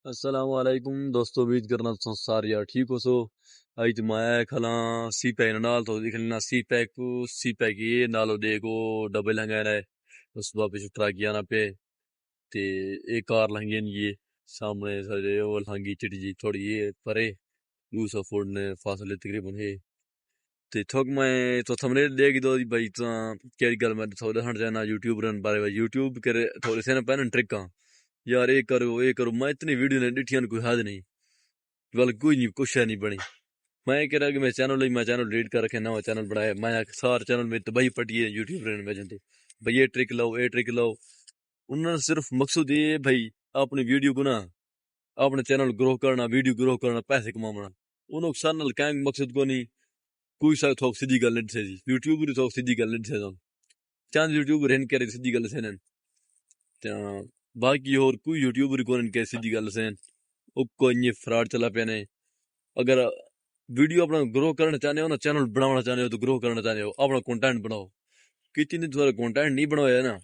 السلام علیکم دوستو، امید کرنا تم سارے یار ٹھیک ہو. سو آئی تو میں کھلا سی پیک نال تو دکھنا سی پیک یہ نالو دیکھو ڈبے لنگا ہے اس بات پہ ٹرا کیا نا پہ تے ایک کار لنگی یہ سامنے سارے وہ لنگی چٹی جی تھوڑی یہ پرے 200 فٹ نے فاصلے تقریباً ہے تے تھوک میں تو تھمنے دیکھ دو بھائی تو کیا گل میں تھوڑا ہٹ جانا یوٹیوب رن بارے یوٹیوب کرے تھوڑے سے نا پہن ٹرکاں یار یہ کرو میں اتنی ویڈیو نے ڈٹھیاں کوئی حد نہیں بل کوئی نہیں کچھ نہیں بنی. میں کہہ رہا کہ میں چینل ڈیلیٹ کر رکھے نوا چینل بنایا میں سارے چینل میں تباہی پٹی ہے یوٹیوب رہنے میں جنتے بھائی یہ ٹرک لاؤ انہوں نے صرف مقصود یہ بھائی اپنی ویڈیو کو نا اپنے چینل گرو کرنا ویڈیو گرو کرنا پیسے کمانا انہوں سارے کہیں مقصد کو نہیں کوئی سا تھوک سیدھی گل نہیں سے یوٹیوب بھی تھوک سیدھی گل نہیں سے چاند یوٹیوب رہن کرے سیدھی گل سے باقی اور کوئی یوٹیوبر کو ان کے سیدھی گل سے کوئی فراڈ چلا پیا نے. اگر ویڈیو اپنا گرو کرنا چاہتے ہو نا چینل بنانا چاہتے ہو تو گرو کرنا چاہتے ہو اپنا کنٹینٹ بناؤ کتنی تمہارا کنٹینٹ نہیں بنایا نا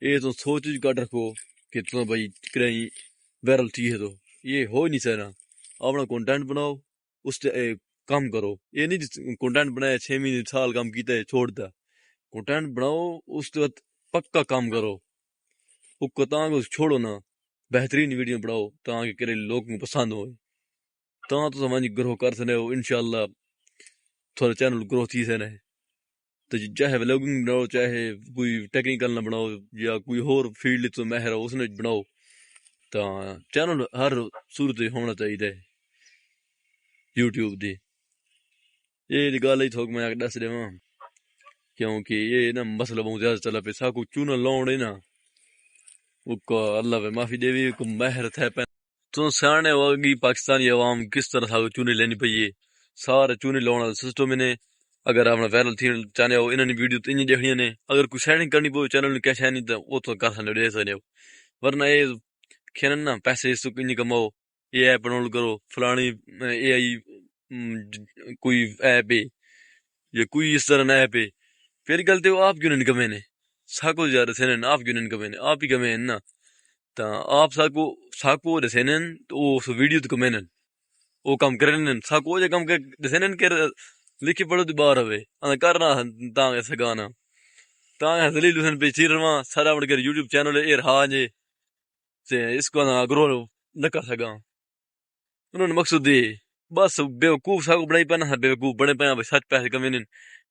یہ تو سوچ کٹ رکھو کہ تم بھائی کریں وائرل تھی ہے تو یہ ہو ہی نہیں سکنا. اپنا کنٹینٹ بناؤ اس کام کرو یہ نہیں کنٹینٹ بنایا 6 مہینے سال کام کیتا ہے چھوڑ دا کنٹینٹ بناؤ اس وقت پکا کام کرو کو تاں چھوڑو نا بہترین ویڈیو بناؤ تاں کہ کرے لوگ پسند ہوئے تاں تو سمجھ گرو کر سنے ہو انشاءاللہ تھوڑا چینل گرو تھی سنے تو چاہے ولاگنگ بناؤ چاہے کوئی ٹیکنیکل نہ بناؤ یا کوئی اور فیلڈ تو مہر ہو اس نے بناؤ تو چینل ہر صورت ہونا چاہیے یوٹیوب دی. یہ گل ہی تھوک میں دس دے کیونکہ یہ نا مسئلہ بہت زیادہ چلا پہ سا کو چونا لاؤن نا وہ اللہ پہ معافی دے بھی کو مہر تھے پہ تو سیانے ہوگی پاکستانی عوام کس طرح تھا چونے لینی پئی سارے چونے لاؤن والا سسٹم نے اگر آپ وائرل تھی چاہتے ہو انہوں نے ویڈیو تو دیکھنی نے اگر کوئی سیٹنگ کرنی پو چینل نے کیش ہے نہیں تو وہ تو کر سکتے دے سکتے ہو ورنہ یہ کھیلن نا پیسے اس کو کماؤ یہ ایپ ڈاؤن کرو فلانی اے آئی کوئی ایپ ہے یا کوئی اس طرح ایپ ہے پھر گلتے ہو آپ کیوں نہیں کمے نے ساکو زیادہ سینن آپ کیوں نہیں کمے نے آپ ہی کمے نا تا آپ ساکو دسینن تو وہ ویڈیو تو کمینن وہ کام کرن ساکو جے کام دسینن کہ لکھی پڑھو تو باہر ہوئے انا کرنا تاں ایسا گانا تاں دلیل حسین پہ چیرواں سارا بڑھ کر یوٹیوب چینل ہے رہا جے سے اس کو نہ گرو نہ کر سکا انہوں نے مقصود دے بس بیوقوف ساکو بڑائی پہنا بیوقوف بڑے پہنا سچ پیسے کمینن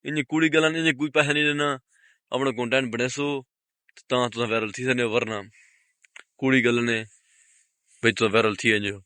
انہیں کوڑی گلان انہیں کوئی پیسہ نہیں لینا اپنا کنٹینٹ بنے سو تاں تو وائرل تھی سنے ورنہ کوڑی گل نے بھئی تو وائرل تھی انجو